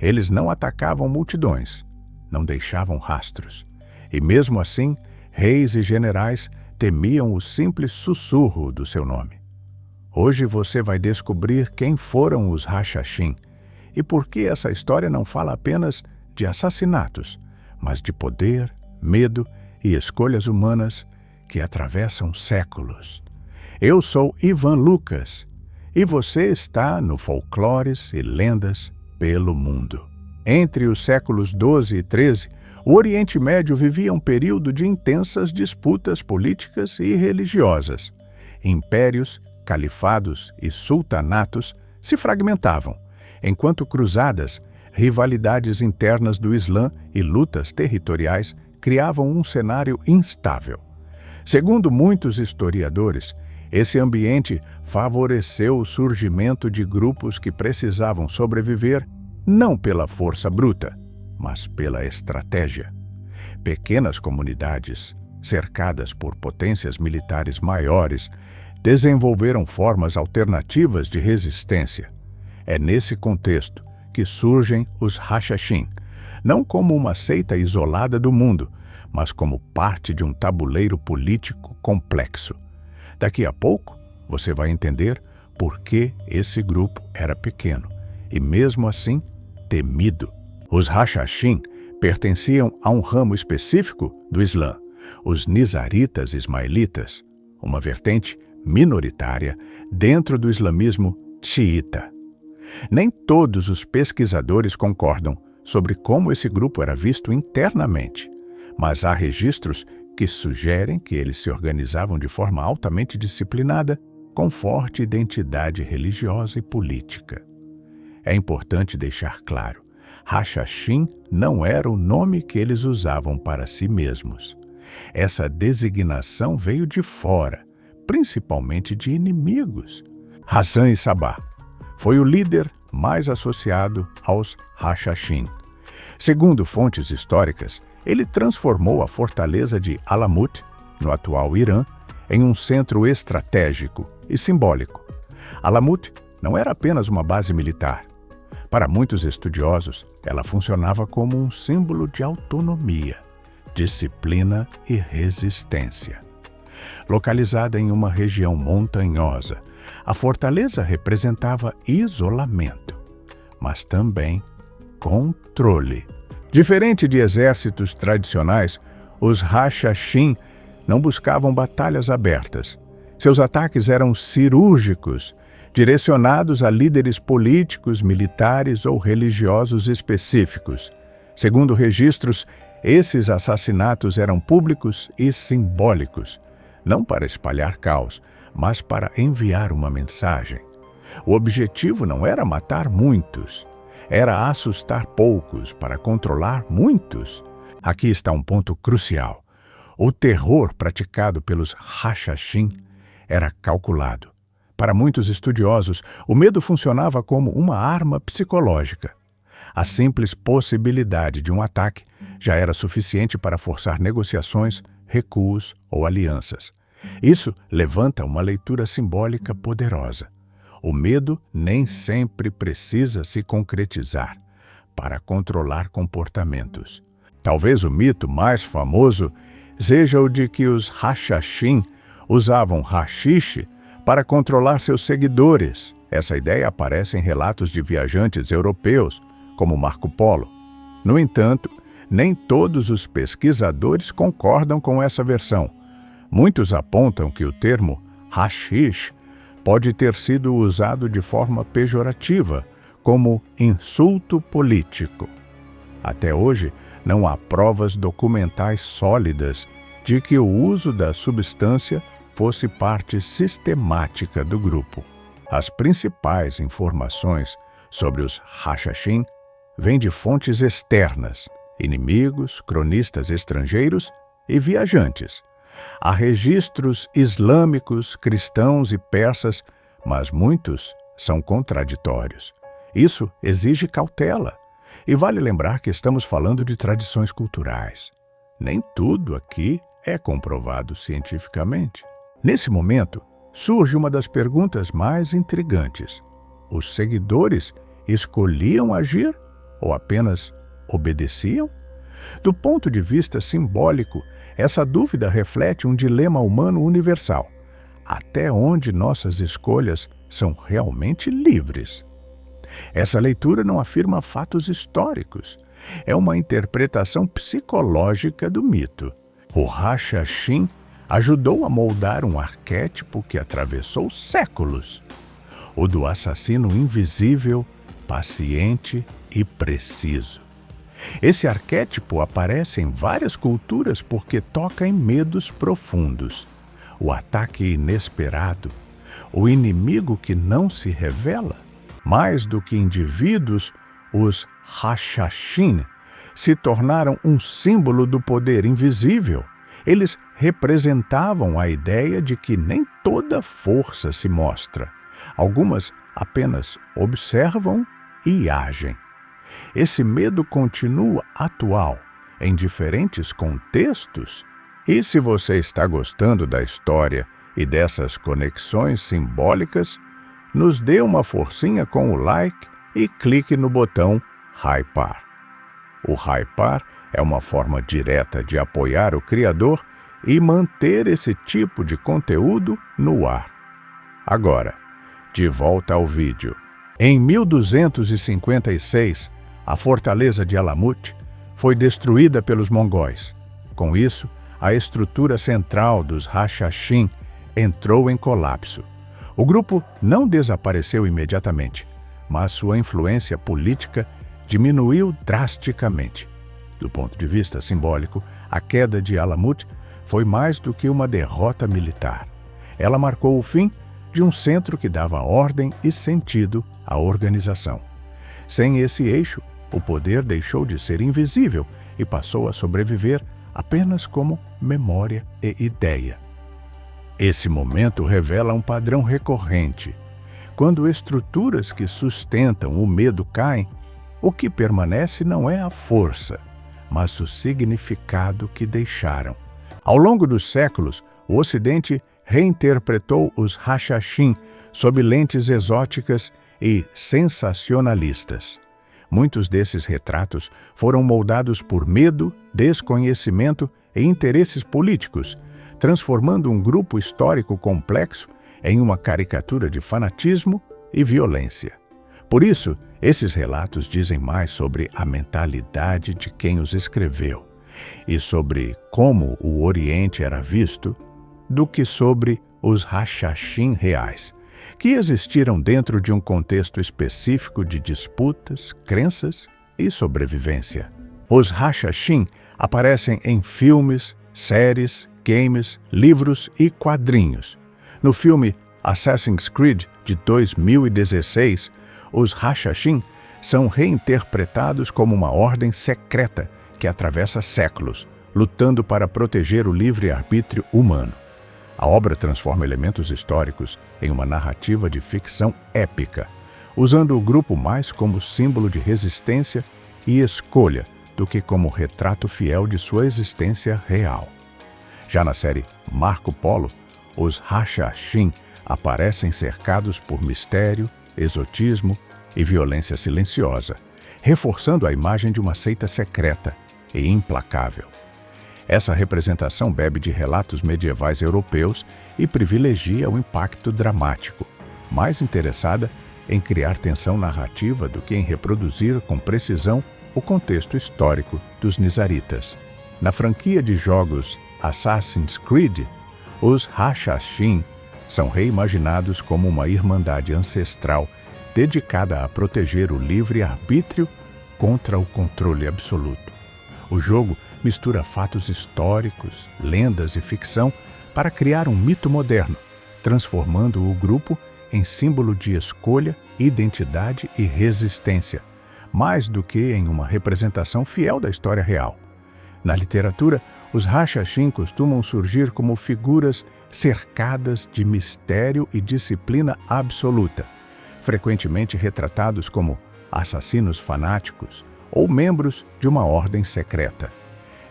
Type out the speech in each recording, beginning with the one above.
Eles não atacavam multidões, não deixavam rastros. E mesmo assim, reis e generais temiam o simples sussurro do seu nome. Hoje você vai descobrir quem foram os Hashashin e por que essa história não fala apenas de assassinatos, mas de poder, medo e escolhas humanas que atravessam séculos. Eu sou Ivan Lucas e você está no Folclores e Lendas pelo Mundo. Entre os séculos XII e XIII, o Oriente Médio vivia um período de intensas disputas políticas e religiosas. Impérios, califados e sultanatos se fragmentavam, enquanto cruzadas, rivalidades internas do Islã e lutas territoriais criavam um cenário instável. Segundo muitos historiadores, esse ambiente favoreceu o surgimento de grupos que precisavam sobreviver não pela força bruta, mas pela estratégia. Pequenas comunidades, cercadas por potências militares maiores, desenvolveram formas alternativas de resistência. É nesse contexto que surgem os Hashashin, não como uma seita isolada do mundo, mas como parte de um tabuleiro político complexo. Daqui a pouco, você vai entender por que esse grupo era pequeno e, mesmo assim, temido. Os Hashashin pertenciam a um ramo específico do Islã, os Nizaritas Ismaelitas, uma vertente minoritária dentro do islamismo xiita. Nem todos os pesquisadores concordam sobre como esse grupo era visto internamente, mas há registros que sugerem que eles se organizavam de forma altamente disciplinada, com forte identidade religiosa e política. É importante deixar claro, Hashashin não era o nome que eles usavam para si mesmos. Essa designação veio de fora, principalmente de inimigos. Hassan e Sabah foi o líder mais associado aos Hashashin. Segundo fontes históricas, ele transformou a fortaleza de Alamut, no atual Irã, em um centro estratégico e simbólico. Alamut não era apenas uma base militar. Para muitos estudiosos, ela funcionava como um símbolo de autonomia, disciplina e resistência. Localizada em uma região montanhosa, a fortaleza representava isolamento, mas também controle. Diferente de exércitos tradicionais, os Hashashin não buscavam batalhas abertas. Seus ataques eram cirúrgicos, direcionados a líderes políticos, militares ou religiosos específicos. Segundo registros, esses assassinatos eram públicos e simbólicos, não para espalhar caos, mas para enviar uma mensagem. O objetivo não era matar muitos, era assustar poucos para controlar muitos. Aqui está um ponto crucial. O terror praticado pelos Hashashin era calculado. Para muitos estudiosos, o medo funcionava como uma arma psicológica. A simples possibilidade de um ataque já era suficiente para forçar negociações, recuos ou alianças. Isso levanta uma leitura simbólica poderosa. O medo nem sempre precisa se concretizar para controlar comportamentos. Talvez o mito mais famoso seja o de que os Hashashin usavam haxixe para controlar seus seguidores. Essa ideia aparece em relatos de viajantes europeus, como Marco Polo. No entanto, nem todos os pesquisadores concordam com essa versão. Muitos apontam que o termo haxixe pode ter sido usado de forma pejorativa, como insulto político. Até hoje, não há provas documentais sólidas de que o uso da substância fosse parte sistemática do grupo. As principais informações sobre os Hashashin vêm de fontes externas, inimigos, cronistas estrangeiros e viajantes. Há registros islâmicos, cristãos e persas, mas muitos são contraditórios. Isso exige cautela. E vale lembrar que estamos falando de tradições culturais. Nem tudo aqui é comprovado cientificamente. Nesse momento, surge uma das perguntas mais intrigantes. Os seguidores escolhiam agir ou apenas obedeciam? Do ponto de vista simbólico, essa dúvida reflete um dilema humano universal. Até onde nossas escolhas são realmente livres? Essa leitura não afirma fatos históricos. É uma interpretação psicológica do mito. O Hashashin ajudou a moldar um arquétipo que atravessou séculos. O do assassino invisível, paciente e preciso. Esse arquétipo aparece em várias culturas porque toca em medos profundos. O ataque inesperado, o inimigo que não se revela. Mais do que indivíduos, os Hashashin se tornaram um símbolo do poder invisível. Eles representavam a ideia de que nem toda força se mostra. Algumas apenas observam e agem. Esse medo continua atual em diferentes contextos. E se você está gostando da história e dessas conexões simbólicas, nos dê uma forcinha com o like e clique no botão Hypar. O Hypar é uma forma direta de apoiar o criador e manter esse tipo de conteúdo no ar. Agora, de volta ao vídeo. Em 1256, a fortaleza de Alamut foi destruída pelos mongóis. Com isso, a estrutura central dos Hashashin entrou em colapso. O grupo não desapareceu imediatamente, mas sua influência política diminuiu drasticamente. Do ponto de vista simbólico, a queda de Alamut foi mais do que uma derrota militar. Ela marcou o fim de um centro que dava ordem e sentido à organização. Sem esse eixo, o poder deixou de ser invisível e passou a sobreviver apenas como memória e ideia. Esse momento revela um padrão recorrente. Quando estruturas que sustentam o medo caem, o que permanece não é a força, mas o significado que deixaram. Ao longo dos séculos, o Ocidente reinterpretou os Hashashin sob lentes exóticas e sensacionalistas. Muitos desses retratos foram moldados por medo, desconhecimento e interesses políticos, transformando um grupo histórico complexo em uma caricatura de fanatismo e violência. Por isso, esses relatos dizem mais sobre a mentalidade de quem os escreveu e sobre como o Oriente era visto do que sobre os Hashashin reais, que existiram dentro de um contexto específico de disputas, crenças e sobrevivência. Os Hashashin aparecem em filmes, séries, games, livros e quadrinhos. No filme Assassin's Creed, de 2016, os Hashashin são reinterpretados como uma ordem secreta que atravessa séculos, lutando para proteger o livre-arbítrio humano. A obra transforma elementos históricos em uma narrativa de ficção épica, usando o grupo mais como símbolo de resistência e escolha do que como retrato fiel de sua existência real. Já na série Marco Polo, os Hashashin aparecem cercados por mistério, exotismo e violência silenciosa, reforçando a imagem de uma seita secreta e implacável. Essa representação bebe de relatos medievais europeus e privilegia o impacto dramático, mais interessada em criar tensão narrativa do que em reproduzir com precisão o contexto histórico dos Nizaritas. Na franquia de jogos Assassin's Creed, os Hashashin são reimaginados como uma irmandade ancestral dedicada a proteger o livre-arbítrio contra o controle absoluto. O jogo mistura fatos históricos, lendas e ficção para criar um mito moderno, transformando o grupo em símbolo de escolha, identidade e resistência, mais do que em uma representação fiel da história real. Na literatura, os Hashashin costumam surgir como figuras cercadas de mistério e disciplina absoluta, frequentemente retratados como assassinos fanáticos ou membros de uma ordem secreta.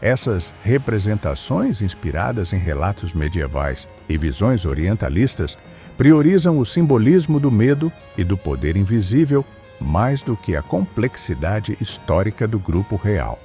Essas representações, inspiradas em relatos medievais e visões orientalistas, priorizam o simbolismo do medo e do poder invisível mais do que a complexidade histórica do grupo real.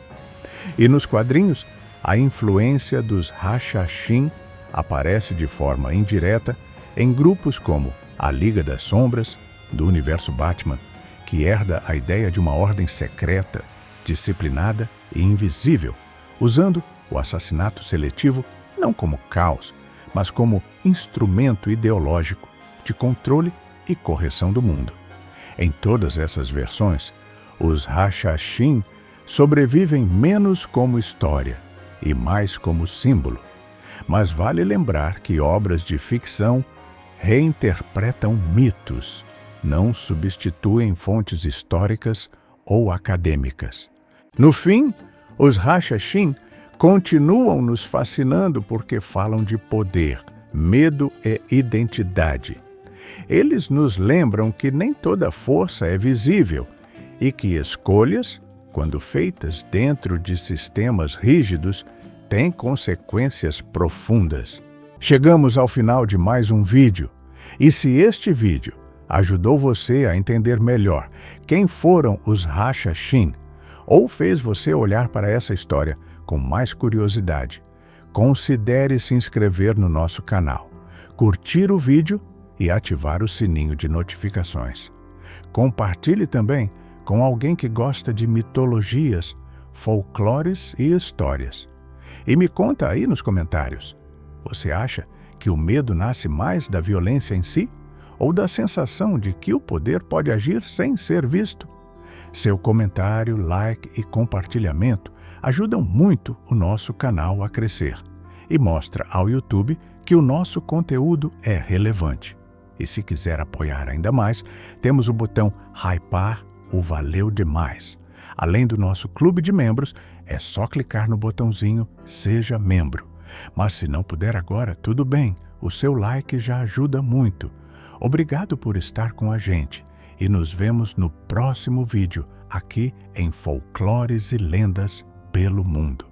E nos quadrinhos, a influência dos Hashashin aparece de forma indireta em grupos como a Liga das Sombras, do universo Batman, que herda a ideia de uma ordem secreta, disciplinada e invisível, usando o assassinato seletivo não como caos, mas como instrumento ideológico de controle e correção do mundo. Em todas essas versões, os Hashashin sobrevivem menos como história e mais como símbolo. Mas vale lembrar que obras de ficção reinterpretam mitos, não substituem fontes históricas ou acadêmicas. No fim, os Hashashin continuam nos fascinando porque falam de poder, medo e identidade. Eles nos lembram que nem toda força é visível e que escolhas, quando feitas dentro de sistemas rígidos, têm consequências profundas. Chegamos ao final de mais um vídeo. E se este vídeo ajudou você a entender melhor quem foram os Hashashin, ou fez você olhar para essa história com mais curiosidade, considere se inscrever no nosso canal, curtir o vídeo e ativar o sininho de notificações. Compartilhe também com alguém que gosta de mitologias, folclores e histórias. E me conta aí nos comentários, você acha que o medo nasce mais da violência em si ou da sensação de que o poder pode agir sem ser visto? Seu comentário, like e compartilhamento ajudam muito o nosso canal a crescer e mostra ao YouTube que o nosso conteúdo é relevante. E se quiser apoiar ainda mais, temos o botão Hypar, o Valeu Demais. Além do nosso clube de membros, é só clicar no botãozinho Seja Membro. Mas se não puder agora, tudo bem, o seu like já ajuda muito. Obrigado por estar com a gente e nos vemos no próximo vídeo aqui em Folclores e Lendas pelo Mundo.